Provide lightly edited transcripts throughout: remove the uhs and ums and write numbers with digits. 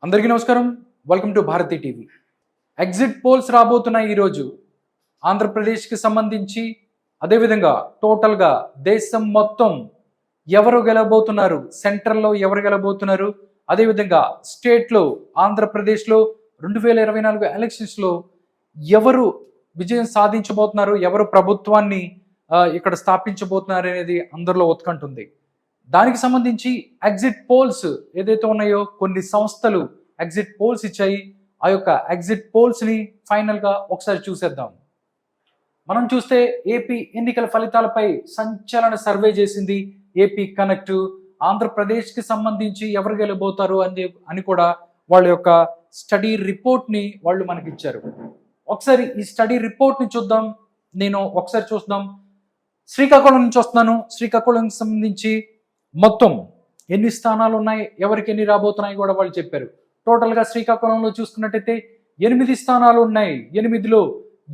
అందరికీ నమస్కారం. Welcome to Bharati TV. Exit polls రాబోతున్నాయి ఈరోజు. ఆంధ్రప్రదేశ్కి సంబంధించి అదేవిధంగా టోటల్గా దేశం మొత్తం ఎవరు గెలవబోతున్నారు, సెంట్రల్లో ఎవరు గెలవబోతున్నారు, అదేవిధంగా స్టేట్లో ఆంధ్రప్రదేశ్లో 2024 ఎలక్షన్స్లో ఎవరు విజయం సాధించబోతున్నారు, ఎవరు ప్రభుత్వాన్ని ఇక్కడ స్థాపించబోతున్నారు అనేది అందరిలో ఉత్కంఠ ఉంది. దానికి సంబంధించి ఎగ్జిట్ పోల్స్ ఏదైతే ఉన్నాయో కొన్ని సంస్థలు ఎగ్జిట్ పోల్స్ ఇచ్చాయి. ఆ యొక్క ఎగ్జిట్ పోల్స్ని ఫైనల్గా ఒకసారి చూసేద్దాం. మనం చూస్తే ఏపీ ఎన్నికల ఫలితాలపై సంచలన సర్వే చేసింది ఏపీ కనెక్ట్. ఆంధ్రప్రదేశ్కి సంబంధించి ఎవరు గెలబోతారు అని కూడా వాళ్ళ యొక్క స్టడీ రిపోర్ట్ని వాళ్ళు మనకి ఇచ్చారు. ఒకసారి ఈ స్టడీ రిపోర్ట్ని చూద్దాం. ఒకసారి చూద్దాం. శ్రీకాకుళం నుంచి వస్తున్నాను. శ్రీకాకుళంకి సంబంధించి మొత్తం ఎన్ని స్థానాలు ఉన్నాయి, ఎవరికి ఎన్ని రాబోతున్నాయి కూడా వాళ్ళు చెప్పారు. టోటల్గా శ్రీకాకుళంలో చూసుకున్నట్టయితే 8 స్థానాలు ఉన్నాయి. 8లో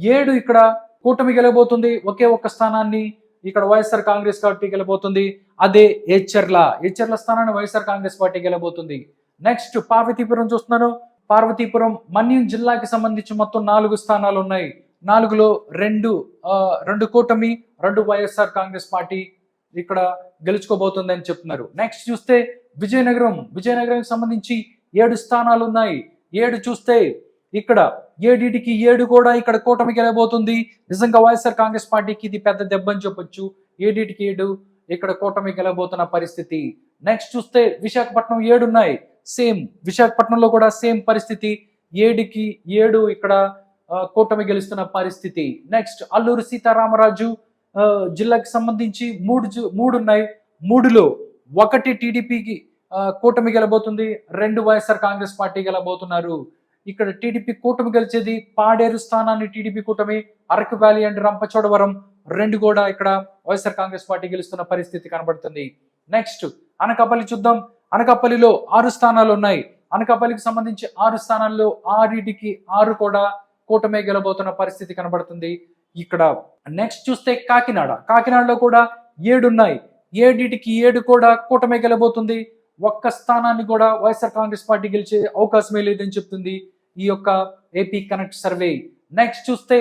7 ఇక్కడ కూటమి గెలబోతుంది. ఒకే ఒక్క స్థానాన్ని ఇక్కడ వైఎస్ఆర్ కాంగ్రెస్ పార్టీ గెలబోతుంది. అదే హెచ్చర్ల స్థానాన్ని వైఎస్ఆర్ కాంగ్రెస్ పార్టీ గెలబోతుంది. నెక్స్ట్ పార్వతీపురం చూస్తున్నాను. పార్వతీపురం మన్యం జిల్లాకి సంబంధించి మొత్తం 4 స్థానాలు ఉన్నాయి. 4లో 2 కూటమి, 2 వైఎస్ఆర్ కాంగ్రెస్ పార్టీ ఇక్కడ గెలుచుకోబోతుంది అని చెప్తున్నారు. నెక్స్ట్ చూస్తే విజయనగరం సంబంధించి 7 స్థానాలు ఉన్నాయి. 7 చూస్తే ఇక్కడ 7కి 7 కూడా ఇక్కడ కూటమి గెలబోతుంది. నిజంగా వైఎస్ఆర్ కాంగ్రెస్ పార్టీకి ఇది పెద్ద దెబ్బ అని చెప్పొచ్చు. 7కి 7 ఇక్కడ కూటమి గెలబోతున్న పరిస్థితి. నెక్స్ట్ చూస్తే విశాఖపట్నం 7 ఉన్నాయి. సేమ్ విశాఖపట్నంలో కూడా సేమ్ పరిస్థితి. 7కి 7 ఇక్కడ కూటమి గెలుస్తున్న పరిస్థితి. నెక్స్ట్ అల్లూరు సీతారామరాజు జిల్లాకి సంబంధించి 3 ఉన్నాయి. 3లో 1 టీడీపీకి కూటమి గెలబోతుంది, 2 వైఎస్ఆర్ కాంగ్రెస్ పార్టీ గెలబోతున్నారు. ఇక్కడ టీడీపీ కూటమి గెలిచేది పాడేరు స్థానాన్ని టీడీపీ కూటమి, అరకు వ్యాలీ అండ్ రంపచోడవరం 2 కూడా ఇక్కడ వైఎస్ఆర్ కాంగ్రెస్ పార్టీ గెలుస్తున్న పరిస్థితి కనబడుతుంది. నెక్స్ట్ అనకాపల్లి చూద్దాం. అనకాపల్లిలో 6 స్థానాలు ఉన్నాయి. అనకాపల్లికి సంబంధించి 6 స్థానాల్లో 6కి 6 కూడా కూటమి గెలబోతున్న పరిస్థితి కనబడుతుంది ఇక్కడ. నెక్స్ట్ చూస్తే కాకినాడలో కూడా 7 ఉన్నాయి. 7కి 7 కూడా కూటమి గెలబోతుంది. ఒక్క స్థానాన్ని కూడా వైఎస్ఆర్ కాంగ్రెస్ పార్టీ గెలిచే అవకాశమే లేదని చెప్తుంది ఈ యొక్క ఏపీ కనెక్ట్ సర్వే. నెక్స్ట్ చూస్తే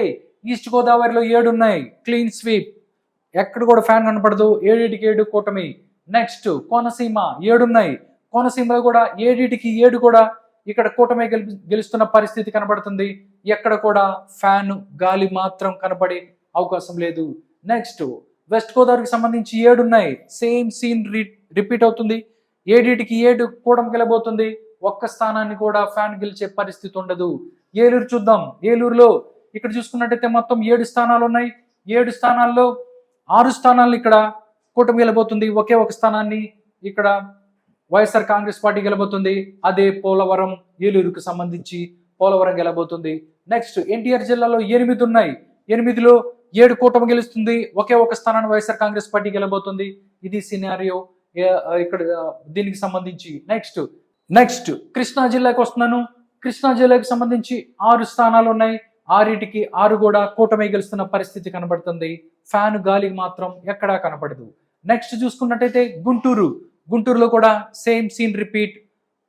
ఈస్ట్ గోదావరిలో 7 ఉన్నాయి. క్లీన్ స్వీప్, ఎక్కడ కూడా ఫ్యాన్ కనపడదు. 7కి 7 కూటమి. నెక్స్ట్ కోనసీమ 7 ఉన్నాయి. కోనసీమలో కూడా 7కి 7 కూడా ఇక్కడ కూటమి గెలుస్తున్న పరిస్థితి కనబడుతుంది. ఎక్కడ కూడా ఫ్యాన్ గాలి మాత్రం కనబడే అవకాశం లేదు. నెక్స్ట్ వెస్ట్ గోదావరికి సంబంధించి 7 ఉన్నాయి. సేమ్ సీన్ రిపీట్ అవుతుంది. 7కి 7 కూటమి గెలబోతుంది. ఒక్క స్థానాన్ని కూడా ఫ్యాన్ గెలిచే పరిస్థితి ఉండదు. ఏలూరు చూద్దాం. ఏలూరులో ఇక్కడ చూసుకున్నట్టయితే మొత్తం 7 స్థానాలు ఉన్నాయి. 7 స్థానాల్లో 6 స్థానాలు ఇక్కడ కూటమి గెలబోతుంది. ఒకే ఒక స్థానాన్ని ఇక్కడ వైఎస్ఆర్ కాంగ్రెస్ పార్టీ గెలబోతుంది. అదే పోలవరం, ఏలూరుకు సంబంధించి పోలవరం గెలబోతుంది. నెక్స్ట్ ఎన్టీఆర్ జిల్లాలో 8 ఉన్నాయి. 8లో 7 కూటమి గెలుస్తుంది. ఒకే ఒక స్థానాన్ని వైఎస్ఆర్ కాంగ్రెస్ పార్టీ గెలబోతుంది. ఇది సినారియో ఇక్కడ దీనికి సంబంధించి. నెక్స్ట్ కృష్ణా జిల్లాకి వస్తున్నాను. కృష్ణా జిల్లాకి సంబంధించి 6 స్థానాలు ఉన్నాయి. 6కి 6 కూడా కూటమి గెలుస్తున్న పరిస్థితి కనబడుతుంది. ఫ్యాన్ గాలికి మాత్రం ఎక్కడా కనపడదు. నెక్స్ట్ చూసుకున్నట్టయితే గుంటూరులో కూడా సేమ్ సీన్ రిపీట్.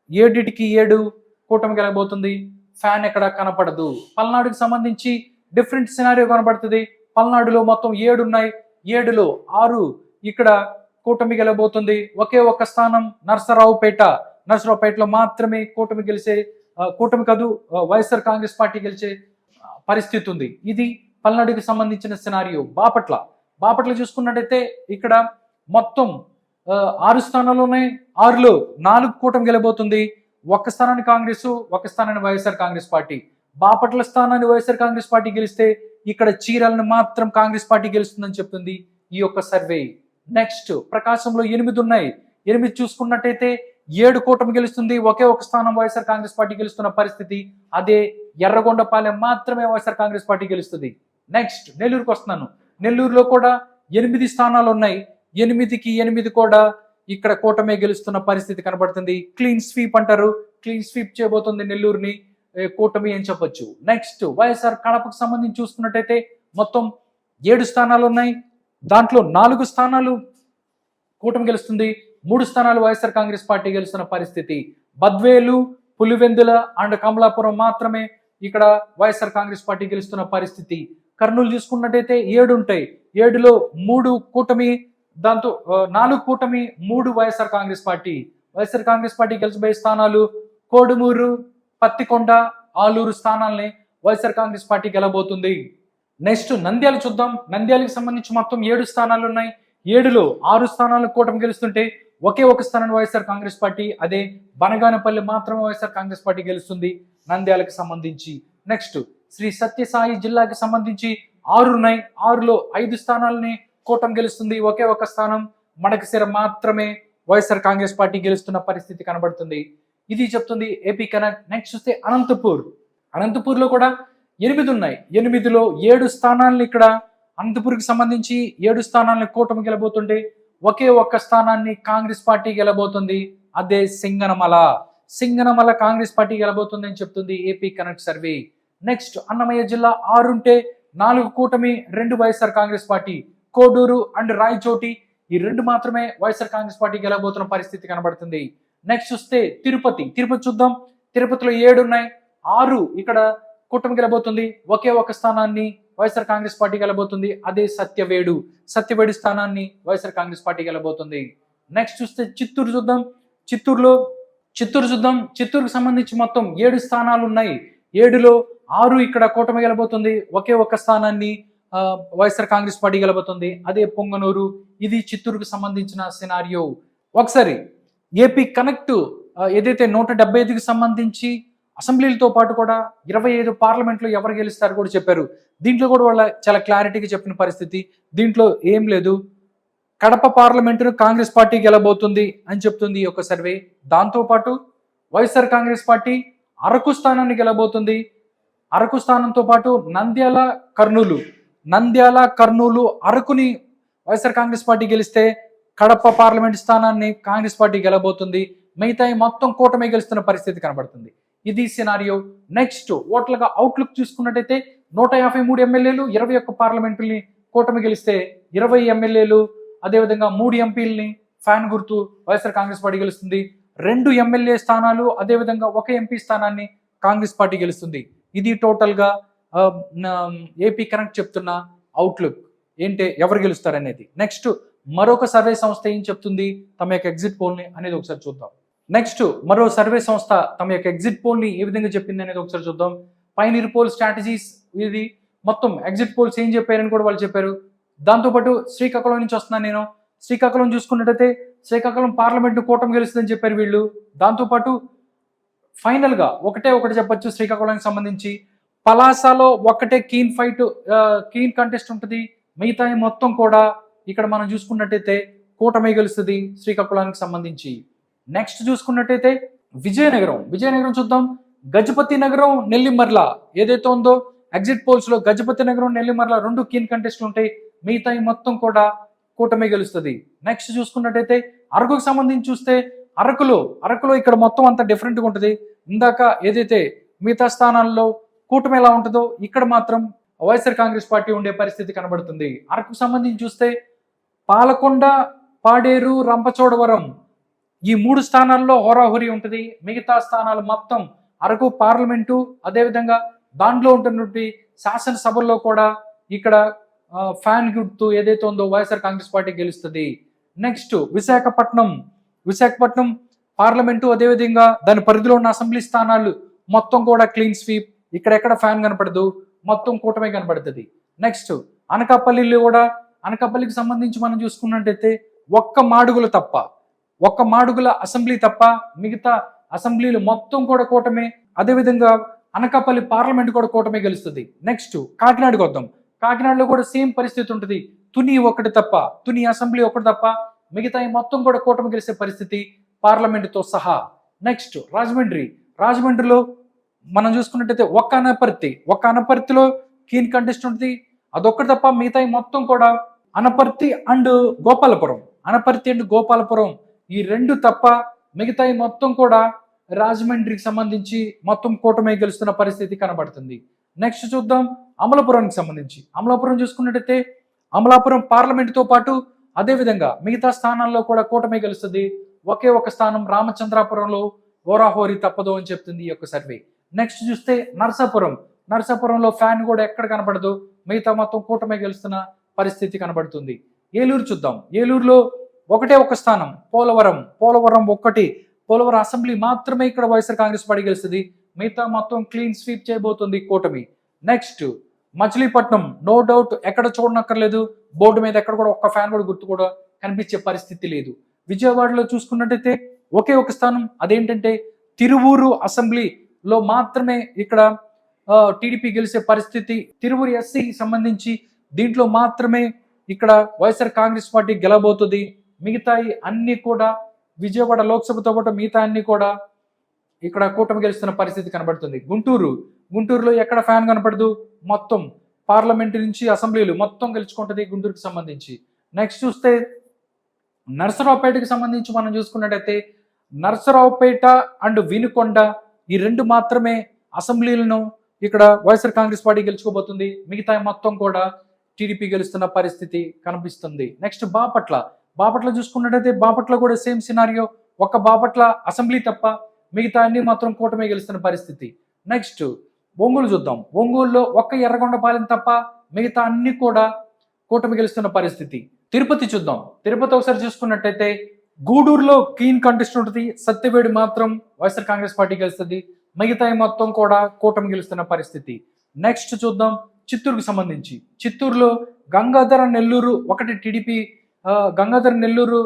7కి 7 కూటమి గెలబోతుంది. ఫ్యాన్ ఎక్కడ కనపడదు. పల్నాడుకి సంబంధించి డిఫరెంట్ సినారియో కనబడుతుంది. పల్నాడులో మొత్తం 7 ఉన్నాయి. 7లో 6 ఇక్కడ కూటమి గెలబోతుంది. ఒకే ఒక్క స్థానం నరసరావుపేటలో మాత్రమే కూటమి కాదు వైఎస్ఆర్ కాంగ్రెస్ పార్టీ గెలిచే పరిస్థితి ఉంది. ఇది పల్నాడుకి సంబంధించిన సినారియో. బాపట్ల చూసుకున్నట్టయితే ఇక్కడ మొత్తం 6 స్థానాలు ఉన్నాయి. 6లో 4 కూటమి గెలబోతుంది. ఒక్క స్థానాన్ని కాంగ్రెస్, ఒక్క స్థానాన్ని వైఎస్ఆర్ కాంగ్రెస్ పార్టీ. బాపట్ల స్థానాన్ని వైఎస్ఆర్ కాంగ్రెస్ పార్టీ గెలిస్తే ఇక్కడ చీరాలను మాత్రం కాంగ్రెస్ పార్టీ గెలుస్తుందని చెప్తుంది ఈ యొక్క సర్వే. నెక్స్ట్ ప్రకాశంలో 8 ఉన్నాయి. 8 చూసుకున్నట్టయితే 7 కూటమి గెలుస్తుంది. ఒకే ఒక స్థానం వైఎస్ఆర్ కాంగ్రెస్ పార్టీ గెలుస్తున్న పరిస్థితి. అదే ఎర్రగొండపాలెం మాత్రమే వైఎస్ఆర్ కాంగ్రెస్ పార్టీ గెలుస్తుంది. నెక్స్ట్ నెల్లూరుకు వస్తున్నాను. నెల్లూరులో కూడా 8 స్థానాలు ఉన్నాయి. 8కి 8 కూడా ఇక్కడ కూటమి గెలుస్తున్న పరిస్థితి కనబడుతుంది. క్లీన్ స్వీప్ అంటారు. క్లీన్ స్వీప్ చేయబోతుంది నెల్లూరుని కూటమి అని చెప్పొచ్చు. నెక్స్ట్ వైఎస్ఆర్ కడపకు సంబంధించి చూసుకున్నట్టయితే మొత్తం 7 స్థానాలు ఉన్నాయి. దాంట్లో 4 స్థానాలు కూటమి గెలుస్తుంది, 3 స్థానాలు వైఎస్ఆర్ కాంగ్రెస్ పార్టీ గెలుస్తున్న పరిస్థితి. బద్వేలు, పులివెందుల అండ్ కమలాపురం మాత్రమే ఇక్కడ వైఎస్ఆర్ కాంగ్రెస్ పార్టీ గెలుస్తున్న పరిస్థితి. కర్నూలు చూసుకున్నట్టయితే 7 ఉంటాయి. 7లో 3 కూటమి, దాంతో 4 కూటమి, 3 YSR Congress party. YSR Congress party గెలిచిపోయే స్థానాలు కోడుమూరు, పత్తికొండ, ఆలూరు స్థానాల్ని వైఎస్ఆర్ కాంగ్రెస్ పార్టీ గెలబోతుంది. నెక్స్ట్ నంద్యాల చూద్దాం. నంద్యాలకు సంబంధించి మొత్తం 7 స్థానాలు ఉన్నాయి. 7లో 6 స్థానాలు కూటమి గెలుస్తుంటే ఒకే ఒక స్థానాన్ని వైఎస్ఆర్ కాంగ్రెస్ పార్టీ, అదే బనగానపల్లి మాత్రమే వైఎస్ఆర్ కాంగ్రెస్ పార్టీ గెలుస్తుంది నంద్యాలకు సంబంధించి. నెక్స్ట్ శ్రీ సత్యసాయి జిల్లాకి సంబంధించి 6 ఉన్నాయి. 6లో 5 స్థానాలని కూటమి గెలుస్తుంది. ఒకే ఒక స్థానం మడకశిర మాత్రమే వైఎస్ఆర్ కాంగ్రెస్ పార్టీ గెలుస్తున్న పరిస్థితి కనబడుతుంది. ఇది చెప్తుంది ఏపీ కనెక్ట్. నెక్స్ట్ చూస్తే అనంతపూర్లో కూడా 8 ఉన్నాయి. 8లో 7 స్థానాలను ఇక్కడ అనంతపూర్కి సంబంధించి 7 స్థానాలను కూటమి గెలబోతుంటే ఒకే ఒక్క స్థానాన్ని కాంగ్రెస్ పార్టీ గెలబోతుంది. అదే సింగనమల కాంగ్రెస్ పార్టీ గెలబోతుంది అని చెప్తుంది AP connect survey. Next Annamayya జిల్లా 6 ఉంటే 4 కూటమి, 2 YSR Congress party. Koduru and Rayachoti ఈ 2 మాత్రమే వైఎస్ఆర్ కాంగ్రెస్ పార్టీ గెలబోతున్న పరిస్థితి కనబడుతుంది. నెక్స్ట్ చూస్తే తిరుపతి చూద్దాం. తిరుపతిలో 7 ఉన్నాయి. 6 ఇక్కడ కూటమి గెలబోతుంది. ఒకే ఒక స్థానాన్ని వైఎస్ఆర్ కాంగ్రెస్ పార్టీ గెలబోతుంది. అదే సత్యవేడు స్థానాన్ని వైఎస్ఆర్ కాంగ్రెస్ పార్టీ గెలబోతుంది. నెక్స్ట్ చూస్తే చిత్తూరు చూద్దాం. చిత్తూరుకు సంబంధించి మొత్తం 7 స్థానాలు ఉన్నాయి. 7లో 6 ఇక్కడ కూటమి గెలబోతుంది. ఒకే ఒక స్థానాన్ని వైఎస్ఆర్ కాంగ్రెస్ పార్టీ గెలబోతుంది. అదే పొంగనూరు. ఇది చిత్తూరుకు సంబంధించిన సినారియో. ఒకసారి ఏపీ కనెక్ట్ ఏదైతే 175కి సంబంధించి అసెంబ్లీలతో పాటు కూడా 25 పార్లమెంట్లో ఎవరు గెలుస్తారు కూడా చెప్పారు. దీంట్లో కూడా వాళ్ళ చాలా క్లారిటీగా చెప్పిన పరిస్థితి. దీంట్లో ఏం లేదు, కడప పార్లమెంటును కాంగ్రెస్ పార్టీ గెలబోతుంది అని చెప్తుంది ఈ యొక్క సర్వే. దాంతోపాటు వైఎస్ఆర్ కాంగ్రెస్ పార్టీ అరకు స్థానాన్ని గెలబోతుంది. అరకు స్థానంతో పాటు నంద్యాల, కర్నూలు, అరకుని వైఎస్ఆర్ కాంగ్రెస్ పార్టీ గెలిస్తే కడప పార్లమెంట్ స్థానాన్ని కాంగ్రెస్ పార్టీ గెలబోతుంది. మిగతా మొత్తం కూటమి గెలుస్తున్న పరిస్థితి కనబడుతుంది. ఇది సినారియో. నెక్స్ట్ ఓట్లుగా అవుట్లుక్ చూసుకున్నట్టయితే 153 ఎమ్మెల్యేలు, 21 పార్లమెంటుల్ని కూటమి గెలిస్తే 20 ఎమ్మెల్యేలు, అదేవిధంగా 3 ఎంపీలని ఫ్యాన్ గుర్తు వైఎస్ఆర్ కాంగ్రెస్ పార్టీ గెలుస్తుంది. 2 ఎమ్మెల్యే స్థానాలు, అదేవిధంగా 1 ఎంపీ స్థానాన్ని కాంగ్రెస్ పార్టీ గెలుస్తుంది. ఇది టోటల్గా ఏపీ కనెక్ట్ చెప్తున్న అవుట్లుక్ ఏంటి, ఎవరు గెలుస్తారనేది. నెక్స్ట్ మరొక సర్వే సంస్థ ఏం చెప్తుంది తమ యొక్క ఎగ్జిట్ పోల్ని అనేది ఒకసారి చూద్దాం. నెక్స్ట్ మరో సర్వే సంస్థ తమ యొక్క ఎగ్జిట్ పోల్ని ఏ విధంగా చెప్పింది అనేది ఒకసారి చూద్దాం. పైనీర్ పోల్ స్ట్రాటజీస్, ఇది మొత్తం ఎగ్జిట్ పోల్స్ ఏం చెప్పారని కూడా వాళ్ళు చెప్పారు. దాంతోపాటు శ్రీకాకుళం నుంచి వస్తున్నాను నేను. శ్రీకాకుళం చూసుకున్నట్టయితే శ్రీకాకుళం పార్లమెంట్ కూటమి గెలుస్తుందని చెప్పారు వీళ్ళు. దాంతోపాటు ఫైనల్గా ఒకటి చెప్పొచ్చు శ్రీకాకుళానికి సంబంధించి. పలాసలో ఒకటే కీన్ కంటెస్ట్ ఉంటుంది. మిగతా మొత్తం కూడా ఇక్కడ మనం చూసుకున్నట్టయితే కూటమి గెలుస్తుంది శ్రీకాకుళానికి సంబంధించి. నెక్స్ట్ చూసుకున్నట్టయితే విజయనగరం చూద్దాం. గజపతి నగరం, నెల్లిమర్ల ఏదైతే ఉందో ఎగ్జిట్ పోల్స్ లో గజపతి నగరం, నెల్లిమర్ల 2 కీన్ కంటెస్ట్లు ఉంటాయి. మిగతా మొత్తం కూడా కూటమి గెలుస్తుంది. నెక్స్ట్ చూసుకున్నట్టయితే అరకుకు సంబంధించి చూస్తే అరకులో ఇక్కడ మొత్తం అంతా డిఫరెంట్గా ఉంటుంది. ఇందాక ఏదైతే మిగతా స్థానాల్లో కూటమి ఎలా ఉంటుందో ఇక్కడ మాత్రం వైఎస్ఆర్ కాంగ్రెస్ పార్టీ ఉండే పరిస్థితి కనబడుతుంది. అరకుకు సంబంధించి చూస్తే పాలకొండ, పాడేరు, రంపచోడవరం ఈ 3 స్థానాల్లో హోరాహోరీ ఉంటుంది. మిగతా స్థానాలు మొత్తం అరకు పార్లమెంటు, అదేవిధంగా దాంట్లో ఉంటున్నటువంటి శాసనసభల్లో కూడా ఇక్కడ ఫ్యాన్ గుర్తు ఏదైతే ఉందో వైఎస్ఆర్ కాంగ్రెస్ పార్టీ గెలుస్తుంది. నెక్స్ట్ విశాఖపట్నం పార్లమెంటు, అదేవిధంగా దాని పరిధిలో ఉన్న అసెంబ్లీ స్థానాలు మొత్తం కూడా క్లీన్ స్వీప్. ఇక్కడెక్కడ ఫ్యాన్ కనపడదు, మొత్తం కూటమి కనపడుతుంది. నెక్స్ట్ అనకాపల్లికి సంబంధించి మనం చూసుకున్నట్టయితే ఒక్క మాడుగుల అసెంబ్లీ తప్ప మిగతా అసెంబ్లీలు మొత్తం కూడా కూటమి. అదేవిధంగా అనకాపల్లి పార్లమెంట్ కూడా కూటమి గెలుస్తుంది. నెక్స్ట్ కాకినాడకు వద్దాం. కాకినాడలో కూడా సేమ్ పరిస్థితి ఉంటుంది. తుని అసెంబ్లీ ఒకటి తప్ప మిగతా మొత్తం కూడా కూటమి గెలిచే పరిస్థితి పార్లమెంటుతో సహా. నెక్స్ట్ రాజమండ్రిలో మనం చూసుకున్నట్టయితే ఒక్క అనపర్తిలో కీన్ కంటెస్ట్ ఉంటుంది. అదొక్కటి తప్ప మిగతా మొత్తం కూడా అనపర్తి అండ్ గోపాలపురం ఈ 2 తప్ప మిగతా మొత్తం కూడా రాజమండ్రికి సంబంధించి మొత్తం కూటమి గెలుస్తున్న పరిస్థితి కనబడుతుంది. నెక్స్ట్ చూద్దాం అమలాపురానికి సంబంధించి. అమలాపురం చూసుకున్నట్టయితే అమలాపురం పార్లమెంటుతో పాటు అదేవిధంగా మిగతా స్థానాల్లో కూడా కూటమి గెలుస్తుంది. ఒకే ఒక స్థానం రామచంద్రాపురంలో హోరాహోరీ తప్పదు అని చెప్తుంది ఈ యొక్క సర్వే. నెక్స్ట్ చూస్తే నరసాపురంలో ఫ్యాన్ కూడా ఎక్కడ కనపడదు, మిగతా మొత్తం కూటమి గెలుస్తున్న పరిస్థితి కనబడుతుంది. ఏలూరు చూద్దాం. ఏలూరులో ఒకటే ఒక స్థానం పోలవరం పోలవరం అసెంబ్లీ మాత్రమే ఇక్కడ వైఎస్ఆర్ కాంగ్రెస్ పార్టీ గెలుస్తుంది, మిగతా మొత్తం క్లీన్ స్వీప్ చేయబోతుంది కూటమి. నెక్స్ట్ మచిలీపట్నం, నో డౌట్ ఎక్కడ చూడనక్కర్లేదు, బోర్డు మీద ఎక్కడ కూడా ఒక్క ఫ్యాన్ కూడా గుర్తు కూడా కనిపించే పరిస్థితి లేదు. విజయవాడలో చూసుకున్నట్టయితే ఒకే ఒక స్థానం, అదేంటంటే తిరువూరు అసెంబ్లీలో మాత్రమే ఇక్కడ టీడీపీ గెలిచే పరిస్థితి. తిరువూరు ఎస్సీ సంబంధించి దీంట్లో మాత్రమే ఇక్కడ వైఎస్ఆర్ కాంగ్రెస్ పార్టీ గెలబోతుంది. మిగతాయి అన్ని కూడా విజయవాడ లోక్సభతో పాటు మిగతా అన్ని కూడా ఇక్కడ కూటమి గెలుస్తున్న పరిస్థితి కనబడుతుంది. గుంటూరులో ఎక్కడ ఫ్యాన్ కనపడదు, మొత్తం పార్లమెంట్ నుంచి అసెంబ్లీలు మొత్తం గెలుచుకుంటుంది గుంటూరుకి సంబంధించి. నెక్స్ట్ చూస్తే నరసరావుపేటకి సంబంధించి మనం చూసుకున్నట్టయితే నరసరావుపేట అండ్ వినుకొండ ఈ రెండు మాత్రమే అసెంబ్లీలను ఇక్కడ వైఎస్ఆర్ కాంగ్రెస్ పార్టీ గెలుచుకోబోతుంది, మిగతా మొత్తం కూడా టీడీపీ గెలుస్తున్న పరిస్థితి కనిపిస్తుంది. నెక్స్ట్ బాపట్ల చూసుకున్నట్టయితే బాపట్ల కూడా సేమ్ సినారియో, ఒక్క బాపట్ల అసెంబ్లీ తప్ప మిగతా అన్ని మాత్రం కూటమి గెలుస్తున్న పరిస్థితి. నెక్స్ట్ ఒంగోలు చూద్దాం. ఒంగోలులో ఒక్క ఎర్రగొండపాలెం తప్ప మిగతా అన్ని కూడా కూటమి గెలుస్తున్న పరిస్థితి. తిరుపతి చూద్దాం. తిరుపతి ఒకసారి చూసుకున్నట్టయితే గూడూరులో క్లీన్ కంటెస్ట్ ఉంటుంది, సత్యవేడు మాత్రం వైఎస్ఆర్ కాంగ్రెస్ పార్టీ గెలుస్తుంది, మిగతా మొత్తం కూడా కూటమి గెలుస్తున్న పరిస్థితి. నెక్స్ట్ చూద్దాం చిత్తూరుకు సంబంధించి. చిత్తూరులో గంగాధర నెల్లూరు ఒకటి టీడీపీ, గంగాధర నెల్లూరు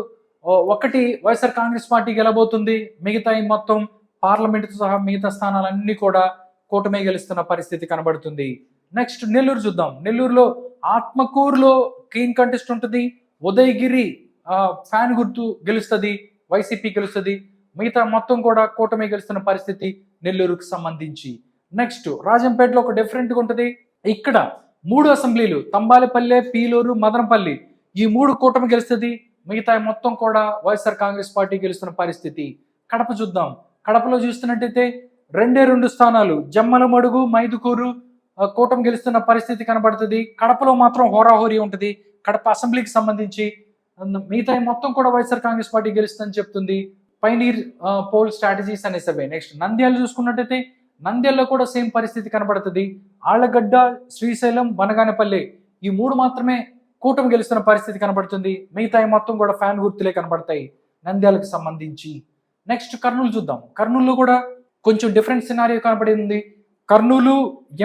ఒకటి వైఎస్ఆర్ కాంగ్రెస్ పార్టీ గెలబోతుంది, మిగతా మొత్తం పార్లమెంటుతో సహా మిగతా స్థానాలన్నీ కూడా కూటమి గెలుస్తున్న పరిస్థితి కనబడుతుంది. నెక్స్ట్ నెల్లూరు చూద్దాం. నెల్లూరులో ఆత్మకూరులో క్లీన్ కంటెస్ట్ ఉంటుంది, ఉదయగిరి ఫ్యాన్ గుర్తు గెలుస్తుంది, వైసీపీ గెలుస్తుంది, మిగతా మొత్తం కూడా కూటమి గెలుస్తున్న పరిస్థితి నెల్లూరుకు సంబంధించి. నెక్స్ట్ రాజంపేటలో ఒక డిఫరెంట్గా ఉంటుంది, ఇక్కడ 3 అసెంబ్లీలు తంబాలపల్లె, పీలూరు, మదనపల్లి ఈ 3 కూటమి గెలుస్తుంది, మిగతా మొత్తం కూడా వైఎస్ఆర్ కాంగ్రెస్ పార్టీ గెలుస్తున్న పరిస్థితి. కడప చూద్దాం. కడపలో చూస్తున్నట్టయితే 2 స్థానాలు జమ్మలమడుగు, మైదుకూరు కూటమి గెలుస్తున్న పరిస్థితి కనబడుతుంది. కడపలో మాత్రం హోరాహోరీ ఉంటుంది కడప అసెంబ్లీకి సంబంధించి, మిగతా మొత్తం కూడా వైఎస్ఆర్ కాంగ్రెస్ పార్టీ గెలుస్తుందని చెప్తుంది పైనీర్ పోల్ స్ట్రాటజీస్ అనే సర్వే. నెక్స్ట్ నంద్యాల చూసుకున్నట్టయితే నంద్యాలలో కూడా సేమ్ పరిస్థితి కనబడుతుంది. ఆళ్లగడ్డ, శ్రీశైలం, బనగానపల్లి ఈ 3 మాత్రమే కూటమి గెలుస్తున్న పరిస్థితి కనబడుతుంది, మిగతా మొత్తం కూడా ఫ్యాన్ గుర్తులే కనబడతాయి నంద్యాలకు సంబంధించి. నెక్స్ట్ కర్నూలు చూద్దాం. కర్నూలులో కూడా కొంచెం డిఫరెంట్ సినారియో కనబడింది. కర్నూలు,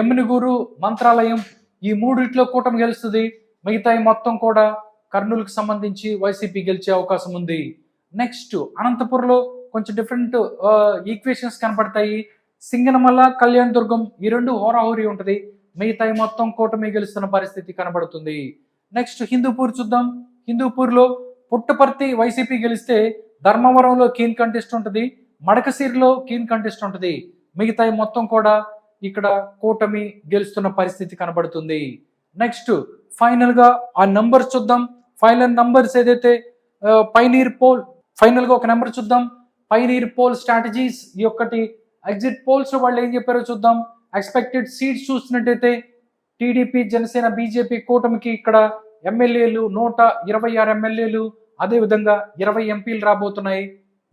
ఎమ్మినిగూరు, మంత్రాలయం ఈ 3 కూటమి గెలుస్తుంది, మిగతా మొత్తం కూడా కర్నూలుకు సంబంధించి వైసీపీ గెలిచే అవకాశం ఉంది. నెక్స్ట్ అనంతపురంలో కొంచెం డిఫరెంట్ ఈక్వేషన్స్ కనపడతాయి. సింగనమల్ల, కళ్యాణ్ దుర్గం ఈ 2 హోరాహోరీ ఉంటుంది, మిగతా మొత్తం కూటమి గెలుస్తున్న పరిస్థితి కనబడుతుంది. నెక్స్ట్ హిందూపూర్ చూద్దాం. హిందూపూర్లో పుట్టపర్తి వైసీపీ గెలిస్తే ధర్మవరంలో కీన్ కంటెస్ట్ ఉంటుంది, మడకశీర్లో కీన్ కంటెస్ట్ ఉంటుంది, మిగతా మొత్తం కూడా ఇక్కడ కూటమి గెలుస్తున్న పరిస్థితి కనబడుతుంది. నెక్స్ట్ ఫైనల్ గా ఆ నంబర్స్ చూద్దాం. ఫైనల్ నంబర్స్ ఏదైతే పైనీర్ పోల్, ఫైనల్ గా ఒక నెంబర్ చూద్దాం. పైనీర్ పోల్ స్ట్రాటజీస్ ఈ ఒక్కటి ఎగ్జిట్ పోల్స్ వాళ్ళు ఏం చెప్పారో చూద్దాం. ఎక్స్పెక్టెడ్ సీట్స్ చూసినట్టయితే టీడీపీ, జనసేన, బీజేపీ కూటమికి ఇక్కడ ఎమ్మెల్యేలు 126 ఎమ్మెల్యేలు, అదేవిధంగా 20 ఎంపీలు రాబోతున్నాయి.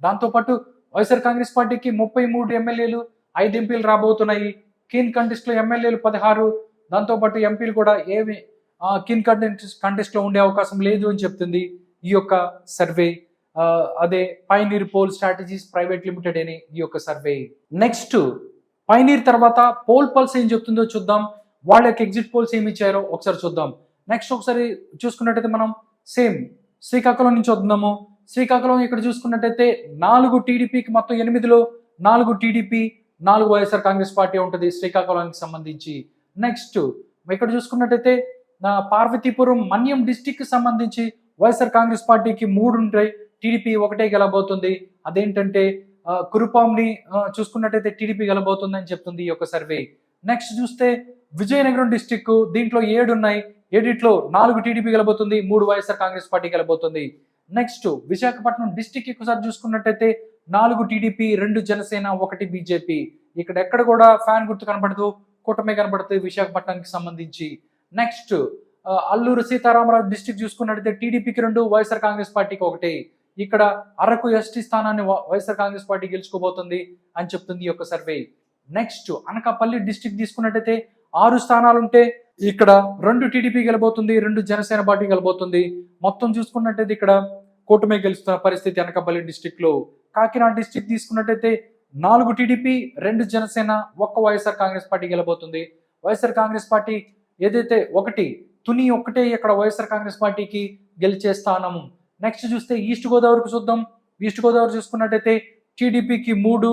దాంతోపాటు వైఎస్ఆర్ కాంగ్రెస్ పార్టీకి 33 ఎమ్మెల్యేలు, 5 ఎంపీలు రాబోతున్నాయి. కీన్ కంటెస్ట్ లో ఎమ్మెల్యేలు 16, దాంతోపాటు ఎంపీలు కూడా ఏమి కీన్ కంటెస్ట్ లో ఉండే అవకాశం లేదు అని చెప్తుంది ఈ యొక్క సర్వే. అదే pioneer poll strategies private limited అని ఈ యొక్క సర్వే. నెక్స్ట్ పైనీర్ తర్వాత పోల్ పల్స్ ఏం చెప్తుందో చూద్దాం. వాళ్ళ యొక్క ఎగ్జిట్ పోల్స్ ఏమి ఇచ్చారో ఒకసారి చూద్దాం. నెక్స్ట్ ఒకసారి చూసుకున్నట్టయితే మనం సేమ్ శ్రీకాకుళం నుంచి వద్దాము. శ్రీకాకుళం ఇక్కడ చూసుకున్నట్టయితే 4 టీడీపీకి, మొత్తం 8లో 4 టీడీపీ, 4 వైఎస్ఆర్ కాంగ్రెస్ పార్టీ ఉంటుంది శ్రీకాకుళానికి సంబంధించి. నెక్స్ట్ ఇక్కడ చూసుకున్నట్టయితే పార్వతీపురం, మన్యం డిస్టిక్ కి సంబంధించి వైఎస్ఆర్ కాంగ్రెస్ పార్టీకి 3 ఉంటాయి, టీడీపీ 1 గెలబోతుంది. అదేంటంటే కురుపాంని చూసుకున్నట్టయితే టీడీపీ గెలబోతుంది అని చెప్తుంది ఈ యొక్క సర్వే. నెక్స్ట్ చూస్తే విజయనగరం డిస్టిక్, దీంట్లో 7 ఉన్నాయి, 7లో 4 టీడీపీ గెలబోతుంది, 3 వైఎస్ఆర్ కాంగ్రెస్ పార్టీ గెలబోతుంది. నెక్స్ట్ విశాఖపట్నం డిస్టిక్ ఒకసారి చూసుకున్నట్టయితే 4 టీడీపీ, 2 జనసేన, 1 బీజేపీ. ఇక్కడ ఎక్కడ కూడా ఫ్యాన్ గుర్తు కనబడదు, కూటమి కనబడుతుంది విశాఖపట్నానికి సంబంధించి. నెక్స్ట్ అల్లూరు సీతారామరాజు డిస్టిక్ చూసుకున్నట్టయితే టీడీపీకి 2, వైఎస్ఆర్ కాంగ్రెస్ పార్టీకి 1. ఇక్కడ అరకు ఎస్టీ స్థానాన్ని వైఎస్ఆర్ కాంగ్రెస్ పార్టీ గెలుచుకోబోతుంది అని చెప్తుంది ఈ యొక్క సర్వే. నెక్స్ట్ అనకాపల్లి డిస్ట్రిక్ట్ తీసుకున్నట్టయితే 6 స్థానాలు ఉంటే ఇక్కడ 2 టీడీపీ గెలబోతుంది, 2 జనసేన పార్టీ గెలబోతుంది. మొత్తం చూసుకున్నట్టయితే ఇక్కడ కూటమి గెలుస్తున్న పరిస్థితి అనకాపల్లి డిస్ట్రిక్ట్ లో. కాకినాడ డిస్ట్రిక్ట్ తీసుకున్నట్టయితే 4 టీడీపీ, 2 జనసేన, 1 వైఎస్ఆర్ కాంగ్రెస్ పార్టీ గెలబోతుంది. వైఎస్ఆర్ కాంగ్రెస్ పార్టీ ఏదైతే తుని ఒక్కటే ఇక్కడ వైఎస్ఆర్ కాంగ్రెస్ పార్టీకి గెలిచే స్థానం. నెక్స్ట్ చూస్తే ఈస్ట్ గోదావరికి చూద్దాం. ఈస్ట్ గోదావరి చూసుకున్నట్టయితే టీడీపీకి 3,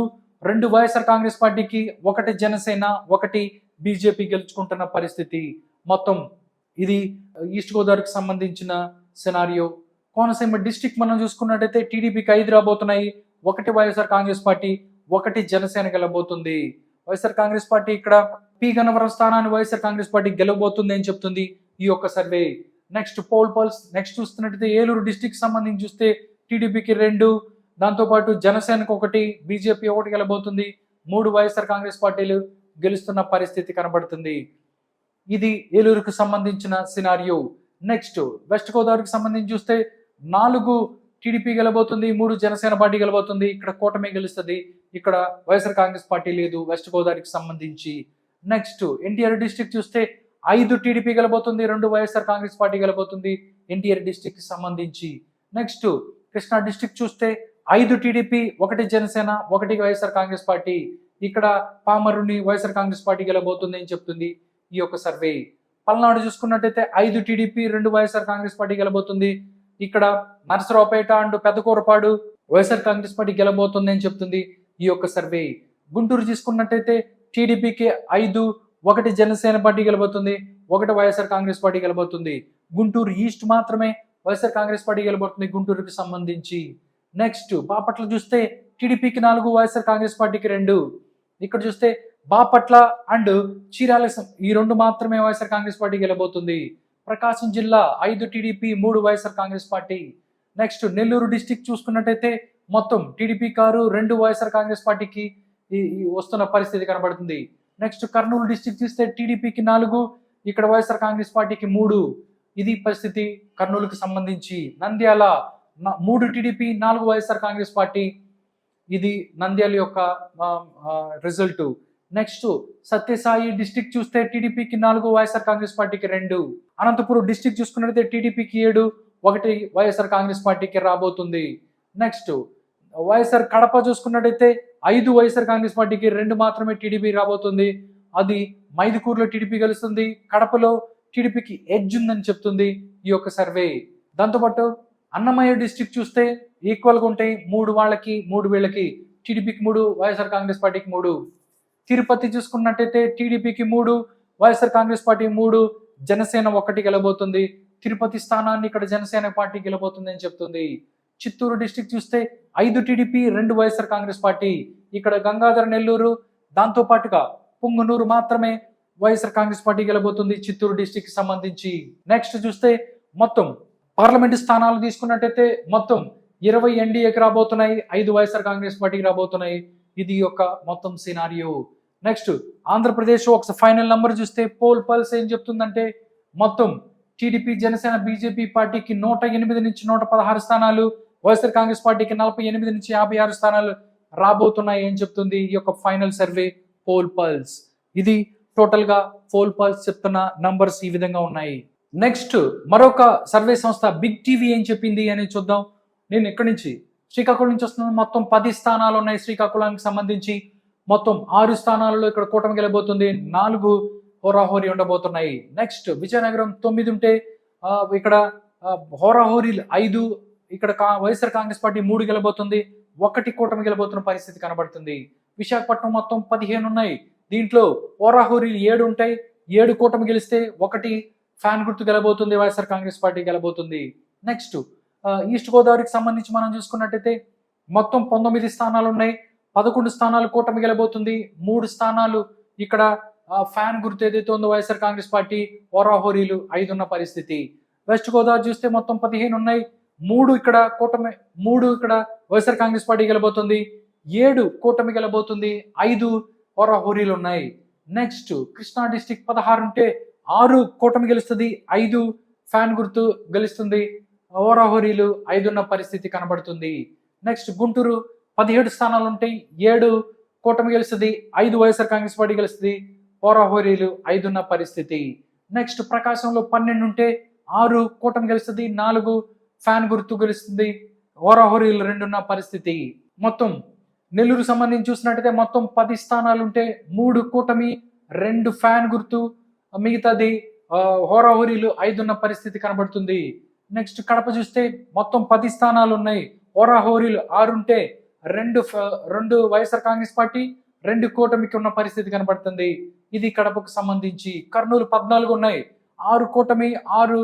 2 వైఎస్ఆర్ కాంగ్రెస్ పార్టీకి, 1 జనసేన, 1 బీజేపీ గెలుచుకుంటున్న పరిస్థితి. మొత్తం ఇది ఈస్ట్ గోదావరికి సంబంధించిన సినారియో. కోనసీమ డిస్ట్రిక్ట్ మనం చూసుకున్నట్టయితే టీడీపీకి 5 రాబోతున్నాయి, 1 వైఎస్ఆర్ కాంగ్రెస్ పార్టీ, 1 జనసేన గెలబోతుంది. వైఎస్ఆర్ కాంగ్రెస్ పార్టీ ఇక్కడ పి గన్నవరం స్థానాన్ని వైఎస్ఆర్ కాంగ్రెస్ పార్టీ గెలవబోతుంది అని చెప్తుంది ఈ యొక్క survey. Next poll pulse. Next చూస్తున్నట్టయితే ఏలూరు డిస్ట్రిక్ట్ సంబంధించి చూస్తే టీడీపీకి 2, దాంతోపాటు జనసేనకు 1, బీజేపీ 1 గెలబోతుంది. 3 వైఎస్ఆర్ కాంగ్రెస్ పార్టీలు గెలుస్తున్న పరిస్థితి కనబడుతుంది. ఇది ఏలూరుకు సంబంధించిన సినారియో. నెక్స్ట్ వెస్ట్ గోదావరికి సంబంధించి చూస్తే 4 టీడీపీ గెలబోతుంది, 3 జనసేన పార్టీ గెలబోతుంది. ఇక్కడ కూటమి గెలుస్తుంది, ఇక్కడ వైఎస్ఆర్ కాంగ్రెస్ పార్టీ లేదు వెస్ట్ గోదావరికి సంబంధించి. నెక్స్ట్ ఎన్టీఆర్ డిస్ట్రిక్ట్ చూస్తే 5 టీడీపీ గెలబోతుంది, 2 వైఎస్ఆర్ కాంగ్రెస్ పార్టీ గెలబోతుంది ఎన్టీఆర్ డిస్ట్రిక్ట్ కి సంబంధించి. నెక్స్ట్ కృష్ణా డిస్ట్రిక్ట్ చూస్తే 5 టీడీపీ, 1 జనసేన, 1 వైఎస్ఆర్ కాంగ్రెస్ పార్టీ. ఇక్కడ పామరుని వైఎస్ఆర్ కాంగ్రెస్ పార్టీ గెలబోతుంది అని చెప్తుంది ఈ యొక్క సర్వే. పల్నాడు చూసుకున్నట్టయితే 5 టీడీపీ, 2 వైఎస్ఆర్ కాంగ్రెస్ పార్టీ గెలబోతుంది. ఇక్కడ నరసరావుపేట అండ్ పెద్దకూరపాడు వైఎస్ఆర్ కాంగ్రెస్ పార్టీ గెలబోతుంది అని చెప్తుంది ఈ యొక్క సర్వే. గుంటూరు తీసుకున్నట్టయితే టీడీపీకి 5, 1 జనసేన పార్టీ గెలబోతుంది, 1 వైఎస్ఆర్ కాంగ్రెస్ పార్టీ గెలబోతుంది. గుంటూరు ఈస్ట్ మాత్రమే వైఎస్ఆర్ కాంగ్రెస్ పార్టీ గెలబోతుంది గుంటూరుకి సంబంధించి. నెక్స్ట్ బాపట్ల చూస్తే టీడీపీకి 4, వైఎస్ఆర్ కాంగ్రెస్ పార్టీకి 2. ఇక్కడ చూస్తే బాపట్ల అండ్ చీరాల ఈ 2 మాత్రమే వైఎస్ఆర్ కాంగ్రెస్ పార్టీ గెలబోతుంది. ప్రకాశం జిల్లా 5 TDP, 3 YSR Congress party. Next Nellore district చూసుకున్నట్టయితే మొత్తం టీడీపీ 2 వైఎస్ఆర్ కాంగ్రెస్ పార్టీకి వస్తున్న పరిస్థితి కనబడుతుంది. నెక్స్ట్ కర్నూలు డిస్ట్రిక్ట్ చూస్తే టీడీపీకి 4, ఇక్కడ వైఎస్ఆర్ కాంగ్రెస్ పార్టీకి 3. ఇది పరిస్థితి కర్నూలుకి సంబంధించి. Nandyal 3 TDP, 4 YSR Congress party. ఇది నంద్యాల యొక్క రిజల్ట్. నెక్స్ట్ సత్యసాయి డిస్ట్రిక్ట్ చూస్తే టీడీపీకి 4, వైఎస్ఆర్ కాంగ్రెస్ పార్టీకి 2. అనంతపురం డిస్ట్రిక్ట్ చూసుకున్నట్లయితే టీడీపీకి 7, 1 వైఎస్ఆర్ కాంగ్రెస్ పార్టీకి రాబోతుంది. నెక్స్ట్ వైఎస్ఆర్ కడప చూసుకున్నట్టయితే 5 వైఎస్ఆర్ కాంగ్రెస్ పార్టీకి, 2 మాత్రమే టీడీపీ రాబోతుంది. అది మైదుకూరులో టీడీపీ గెలుస్తుంది, కడపలో టీడీపీకి ఎడ్జ్ ఉందని చెప్తుంది ఈ యొక్క సర్వే. దాంతోపాటు అన్నమయ్య డిస్ట్రిక్ట్ చూస్తే ఈక్వల్గా ఉంటాయి, 3 వాళ్ళకి 3 వీళ్ళకి. టీడీపీకి 3, వైఎస్ఆర్ కాంగ్రెస్ పార్టీకి 3. తిరుపతి చూసుకున్నట్టయితే టీడీపీకి 3, వైఎస్ఆర్ కాంగ్రెస్ పార్టీ 3, జనసేన 1 గెలబోతుంది. తిరుపతి స్థానాన్ని ఇక్కడ జనసేన పార్టీ గెలబోతుంది అని చెప్తుంది. చిత్తూరు డిస్ట్రిక్ట్ చూస్తే 5 టీడీపీ, 2 వైఎస్ఆర్ కాంగ్రెస్ పార్టీ. ఇక్కడ గంగాధర నెల్లూరు, దాంతో పాటుగా పుంగనూరు మాత్రమే YSR Congress party గెలబోతుంది Chittoor district సంబంధించి. నెక్స్ట్ చూస్తే మొత్తం పార్లమెంటు స్థానాలు తీసుకున్నట్టయితే మొత్తం 20 ఎన్డీఏకి రాబోతున్నాయి, 5 వైఎస్ఆర్ కాంగ్రెస్ పార్టీకి రాబోతున్నాయి. ఇది యొక్క మొత్తం సినారియో. నెక్స్ట్ ఆంధ్రప్రదేశ్ ఒక ఫైనల్ నంబర్ చూస్తే పోల్ పల్స్ ఏం చెప్తుందంటే మొత్తం టీడీపీ, జనసేన, బీజేపీ పార్టీకి 108 నుంచి 116 స్థానాలు, వైఎస్ఆర్ కాంగ్రెస్ పార్టీకి 48 నుంచి 56 స్థానాలు రాబోతున్నాయి అని చెప్తుంది ఈ యొక్క ఫైనల్ సర్వే పోల్ పల్స్. ఇది టోటల్ గా పోల్ పల్స్ చెప్తున్న నంబర్స్ ఈ విధంగా ఉన్నాయి. నెక్స్ట్ మరొక సర్వే సంస్థ బిగ్ టీవీ ఏం చెప్పింది అని చూద్దాం. నేను ఇక్కడి నుంచి శ్రీకాకుళం నుంచి వస్తున్నాను. మొత్తం 10 స్థానాలు ఉన్నాయి శ్రీకాకుళానికి సంబంధించి. మొత్తం 6 స్థానాలలో ఇక్కడ కూటమి గెలబోతుంది, 4 హోరాహోరీ ఉండబోతున్నాయి. నెక్స్ట్ విజయనగరం 9 ఉంటే ఇక్కడ హోరాహోరీలు 5, ఇక్కడ వైఎస్ఆర్ కాంగ్రెస్ పార్టీ 3 గెలబోతుంది, 1 కూటమి గెలబోతున్న పరిస్థితి కనబడుతుంది. విశాఖపట్నం మొత్తం 15 ఉన్నాయి, దీంట్లో హోరాహోరీలు 7 ఉంటాయి, 7 కూటమి గెలిస్తే 1 ఫ్యాన్ గుర్తు గెలబోతుంది, వైఎస్ఆర్ కాంగ్రెస్ పార్టీ గెలబోతుంది. నెక్స్ట్ ఈస్ట్ గోదావరికి సంబంధించి మనం చూసుకున్నట్టయితే మొత్తం 19 స్థానాలు ఉన్నాయి, 11 స్థానాలు కూటమి గెలబోతుంది, 3 స్థానాలు ఇక్కడ ఫ్యాన్ గుర్తు ఏదైతే ఉందో వైఎస్ఆర్ కాంగ్రెస్ పార్టీ, హోరాహోరీలు 5 ఉన్న పరిస్థితి. వెస్ట్ గోదావరి చూస్తే మొత్తం 15 ఉన్నాయి, 3 ఇక్కడ కూటమి, 3 ఇక్కడ వైఎస్ఆర్ కాంగ్రెస్ పార్టీ గెలబోతుంది, 7 కూటమి గెలబోతుంది, 5 హోరాహోరీలు ఉన్నాయి. నెక్స్ట్ కృష్ణా డిస్ట్రిక్ట్ 16 ఉంటే 6 కూటమి గెలుస్తుంది, 5 ఫ్యాన్ గుర్తు గెలుస్తుంది, హోరాహోరీలు 5 ఉన్న పరిస్థితి కనబడుతుంది. నెక్స్ట్ గుంటూరు 17 స్థానాలు ఉంటాయి, 7 కూటమి గెలుస్తుంది, 5 వైఎస్ఆర్ కాంగ్రెస్ పార్టీ గెలుస్తుంది, హోరాహోరీలు 5 ఉన్న పరిస్థితి. నెక్స్ట్ ప్రకాశంలో 12 ఉంటే 6 కూటమి గెలుస్తుంది, 4 ఫ్యాన్ గుర్తు గెలుస్తుంది, హోరాహోరీలు 2 ఉన్న పరిస్థితి. మొత్తం నెల్లూరు సంబంధించి చూసినట్టయితే మొత్తం 10 స్థానాలు ఉంటే 3 కూటమి, 2 ఫ్యాన్ గుర్తు, మిగతాది హోరాహోరీలు 5 ఉన్న పరిస్థితి కనబడుతుంది. నెక్స్ట్ కడప చూస్తే మొత్తం 10 స్థానాలు ఉన్నాయి, హోరాహోరీలు 6 ఉంటే 2 వైఎస్ఆర్ కాంగ్రెస్ పార్టీ, 2 కూటమికి ఉన్న పరిస్థితి కనబడుతుంది. ఇది కడపకు సంబంధించి. కర్నూలు 14 ఉన్నాయి, 6 కూటమి, 6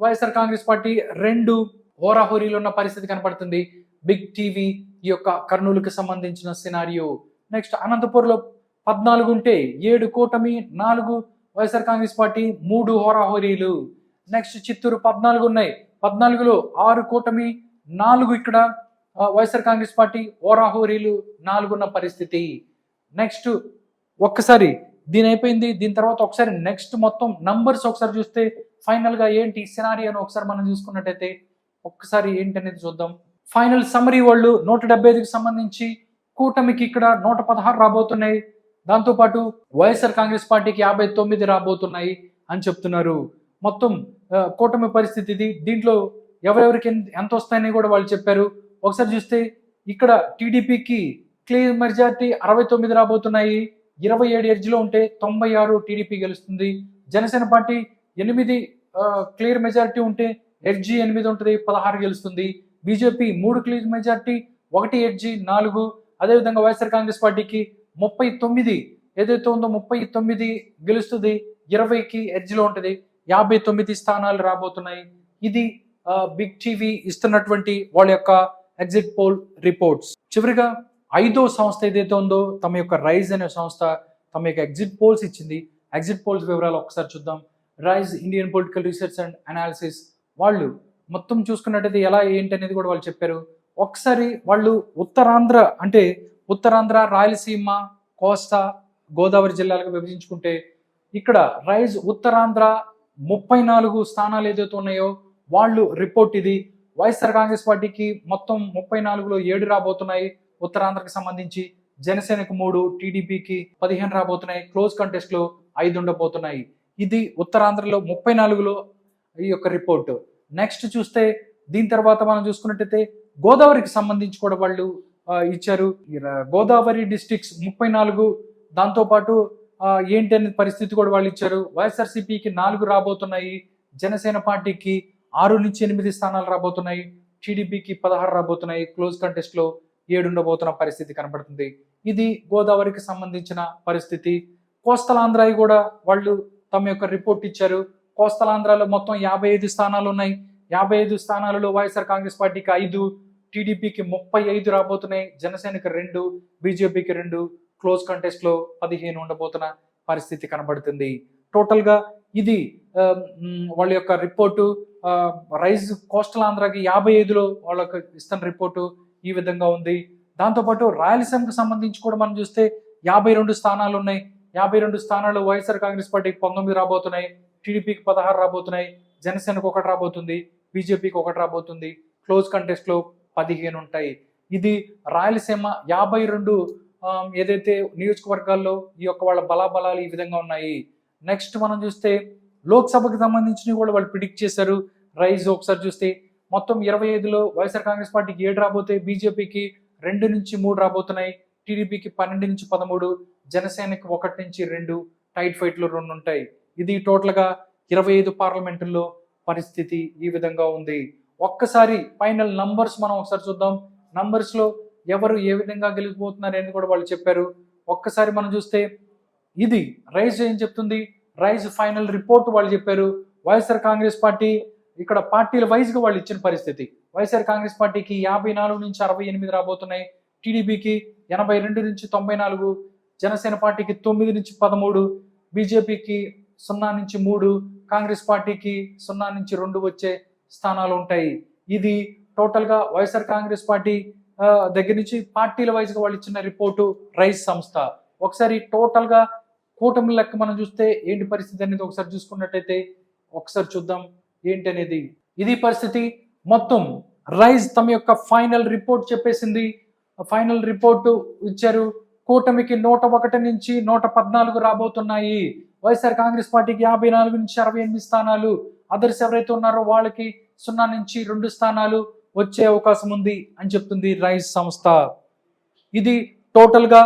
వైఎస్ఆర్ కాంగ్రెస్ పార్టీ, 2 హోరాహోరీలు ఉన్న పరిస్థితి కనబడుతుంది. బిగ్ టీవీ ఈ యొక్క కర్నూలుకి సంబంధించిన సినారియో. నెక్స్ట్ అనంతపూర్లో 14 ఉంటే 7 కూటమి, 4 వైఎస్ఆర్ కాంగ్రెస్ పార్టీ, 3 హోరాహోరీలు. నెక్స్ట్ చిత్తూరు 14 ఉన్నాయి, 14లో 6 కూటమి, 4 ఇక్కడ వైఎస్ఆర్ కాంగ్రెస్ పార్టీ, హోరాహోరీలు 4 ఉన్న పరిస్థితి. నెక్స్ట్ ఒక్కసారి దీని అయిపోయింది. దీని తర్వాత ఒకసారి నెక్స్ట్ మొత్తం నంబర్స్ ఒకసారి చూస్తే ఫైనల్ గా ఏంటి సినారియోని ఒకసారి మనం చూసుకున్నట్టయితే ఒక్కసారి ఏంటి అనేది చూద్దాం. ఫైనల్ సమరీ వాళ్ళు 175కి సంబంధించి కూటమికి ఇక్కడ 116 రాబోతున్నాయి, దాంతోపాటు వైఎస్ఆర్ కాంగ్రెస్ పార్టీకి 59 రాబోతున్నాయి అని చెప్తున్నారు. మొత్తం కూటమి పరిస్థితి ఇది. దీంట్లో ఎవరెవరికి ఎంత వస్తాయని కూడా వాళ్ళు చెప్పారు. ఒకసారి చూస్తే ఇక్కడ టీడీపీకి క్లియర్ మెజార్టీ 69 రాబోతున్నాయి, 27 ఎడ్జ్లో ఉంటే 96 టీడీపీ గెలుస్తుంది. జనసేన పార్టీ 8 క్లియర్ మెజార్టీ ఉంటే ఎడ్జి 8 ఉంటుంది, 16 గెలుస్తుంది. BJP 3 clear majority, 1 edge 4. అదేవిధంగా వైఎస్ఆర్ కాంగ్రెస్ పార్టీకి 39 ఏదైతే ఉందో 39 గెలుస్తుంది, 20కి ఎడ్జ్లో ఉంటుంది, 59 స్థానాలు రాబోతున్నాయి. ఇది బిగ్ టీవీ ఇస్తున్నటువంటి వాళ్ళ యొక్క ఎగ్జిట్ పోల్ రిపోర్ట్స్. చివరిగా 5వ సంస్థ ఏదైతే ఉందో తమ యొక్క రైజ్ అనే సంస్థ తమ యొక్క ఎగ్జిట్ పోల్స్ ఇచ్చింది. ఎగ్జిట్ పోల్స్ వివరాలు ఒకసారి చూద్దాం. Rise Indian political research and analysis వాళ్ళు మొత్తం చూసుకున్నట్టయితే ఎలా ఏంటి అనేది కూడా వాళ్ళు చెప్పారు. ఒకసారి వాళ్ళు ఉత్తరాంధ్ర అంటే ఉత్తరాంధ్ర, రాయలసీమ, కోస్తా, గోదావరి జిల్లాలకు విభజించుకుంటే ఇక్కడ రైజ్ ఉత్తరాంధ్ర 34 స్థానాలు ఏదైతే ఉన్నాయో వాళ్ళు రిపోర్ట్ ఇది. వైఎస్ఆర్ కాంగ్రెస్ పార్టీకి మొత్తం 34లో 7 రాబోతున్నాయి ఉత్తరాంధ్రకి సంబంధించి, జనసేనకు 3, టీడీపీకి 15 రాబోతున్నాయి, క్లోజ్ కంటెస్ట్ లో 5 ఉండబోతున్నాయి. ఇది ఉత్తరాంధ్రలో 34లో ఈ యొక్క రిపోర్ట్. నెక్స్ట్ చూస్తే దీని తర్వాత మనం చూసుకున్నట్టయితే గోదావరికి సంబంధించి కూడా వాళ్ళు ఇచ్చారు. గోదావరి డిస్ట్రిక్ట్స్ 34, దాంతోపాటు ఏంటి అనే పరిస్థితి కూడా వాళ్ళు ఇచ్చారు. వైఎస్ఆర్సీపీకి 4 రాబోతున్నాయి, జనసేన పార్టీకి 6 నుంచి 8 స్థానాలు రాబోతున్నాయి, టీడీపీకి 16 రాబోతున్నాయి, క్లోజ్ కంటెస్ట్ లో 7 ఉండబోతున్న పరిస్థితి కనబడుతుంది. ఇది గోదావరికి సంబంధించిన పరిస్థితి. కోస్తలాంధ్ర కూడా వాళ్ళు తమ యొక్క రిపోర్ట్ ఇచ్చారు. కోస్తలాంధ్రలో మొత్తం 55 స్థానాలు ఉన్నాయి, 55 స్థానాలలో వైఎస్ఆర్ కాంగ్రెస్ పార్టీకి 5, టీడీపీకి 35 రాబోతున్నాయి, జనసేనకి 2, బీజేపీకి 2, క్లోజ్ కంటెస్ట్ లో 15 ఉండబోతున్న పరిస్థితి కనబడుతుంది. టోటల్ గా ఇది వాళ్ళ యొక్క రిపోర్టు. రైజ్ కోస్టల్ ఆంధ్రాకి 55లో వాళ్ళకి ఇస్తున్న రిపోర్టు ఈ విధంగా ఉంది. దాంతోపాటు రాయలసీమకు సంబంధించి కూడా మనం చూస్తే 52 స్థానాలు ఉన్నాయి, 52 స్థానాలు వైఎస్ఆర్ కాంగ్రెస్ పార్టీకి 19 రాబోతున్నాయి, టీడీపీకి 16 రాబోతున్నాయి, జనసేనకు 1 రాబోతుంది, బీజేపీకి 1 రాబోతుంది, క్లోజ్ కంటెస్ట్ లో 15 ఉంటాయి. ఇది రాయలసీమ 52 ఏదైతే నియోజకవర్గాల్లో ఈ యొక్క వాళ్ళ బలాబలాలు ఈ విధంగా ఉన్నాయి. నెక్స్ట్ మనం చూస్తే లోక్సభకి సంబంధించినవి కూడా వాళ్ళు ప్రిడిక్ట్ చేశారు. రైజ్ ఒకసారి చూస్తే మొత్తం 25లో వైఎస్ఆర్ కాంగ్రెస్ పార్టీకి 7 రాబోతాయి, బీజేపీకి 2 నుంచి 3 రాబోతున్నాయి, టీడీపీకి 12 నుంచి 13, జనసేనకి 1 నుంచి 2, టైట్ ఫైట్లు 2 ఉంటాయి. ఇది టోటల్గా 25 పార్లమెంటుల్లో పరిస్థితి ఈ విధంగా ఉంది. ఒక్కసారి ఫైనల్ నంబర్స్ మనం ఒకసారి చూద్దాం. నంబర్స్ లో ఎవరు ఏ విధంగా గెలిచిపోతున్నారు అని కూడా వాళ్ళు చెప్పారు. ఒక్కసారి మనం చూస్తే ఇది రైజ్ ఏం చెప్తుంది, రైజ్ ఫైనల్ రిపోర్ట్ వాళ్ళు చెప్పారు. వైఎస్ఆర్ కాంగ్రెస్ పార్టీ ఇక్కడ పార్టీల వైజ్ గా వాళ్ళు ఇచ్చిన పరిస్థితి. వైఎస్ఆర్ కాంగ్రెస్ పార్టీకి 54 నుంచి 68 రాబోతున్నాయి, టీడీపీకి 82 నుంచి 94, జనసేన పార్టీకి 9 నుంచి 13, బీజేపీకి 0 నుంచి 3, కాంగ్రెస్ పార్టీకి 0 నుంచి 2 వచ్చే స్థానాలు ఉంటాయి. ఇది టోటల్ గా వైఎస్ఆర్ కాంగ్రెస్ పార్టీ దగ్గర నుంచి పార్టీల వైజ్ గా వాళ్ళు ఇచ్చిన రిపోర్టు రైజ్ సంస్థ. ఒకసారి టోటల్ గా కూటమి లెక్క మనం చూస్తే ఏంటి పరిస్థితి అనేది ఒకసారి చూసుకున్నట్టయితే ఒకసారి చూద్దాం ఏంటి అనేది. ఇది పరిస్థితి. మొత్తం రైజ్ తమ యొక్క ఫైనల్ రిపోర్ట్ చెప్పేసింది. ఫైనల్ రిపోర్టు ఇచ్చారు. కూటమికి 101 నుంచి 114 రాబోతున్నాయి. వైఎస్ఆర్ కాంగ్రెస్ పార్టీకి 54 నుంచి 68 స్థానాలు, అదర్స్ ఎవరైతే ఉన్నారో వాళ్ళకి 0 నుంచి 2 స్థానాలు వచ్చే అవకాశం ఉంది అని చెప్తుంది రైజ్ సంస్థ. ఇది టోటల్గా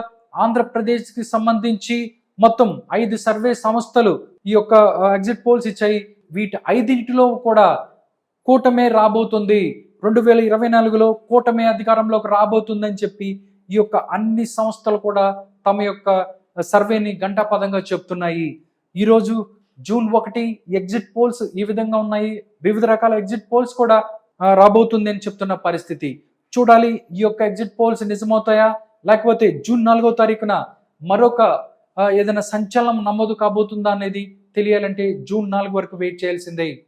ఆంధ్రప్రదేశ్కి సంబంధించి మొత్తం 5 సర్వే సంస్థలు ఈ యొక్క ఎగ్జిట్ పోల్స్ ఇచ్చాయి. వీటి 5లో కూడా కూటమే రాబోతుంది, 2024లో కూటమే అధికారంలోకి రాబోతుందని చెప్పి ఈ యొక్క అన్ని సంస్థలు కూడా తమ యొక్క సర్వేని గంటాపదంగా చెప్తున్నాయి. ఈరోజు జూన్ 1 ఎగ్జిట్ పోల్స్ ఈ విధంగా ఉన్నాయి. వివిధ రకాల ఎగ్జిట్ పోల్స్ కూడా రాబోతుంది అని చెప్తున్న పరిస్థితి. చూడాలి ఈ యొక్క ఎగ్జిట్ పోల్స్ నిజమవుతాయా, లేకపోతే జూన్ 4వ తారీఖున మరొక ఏదైనా సంచలనం నమోదు కాబోతుందా అనేది తెలియాలంటే జూన్ 4 వరకు వెయిట్ చేయాల్సిందే.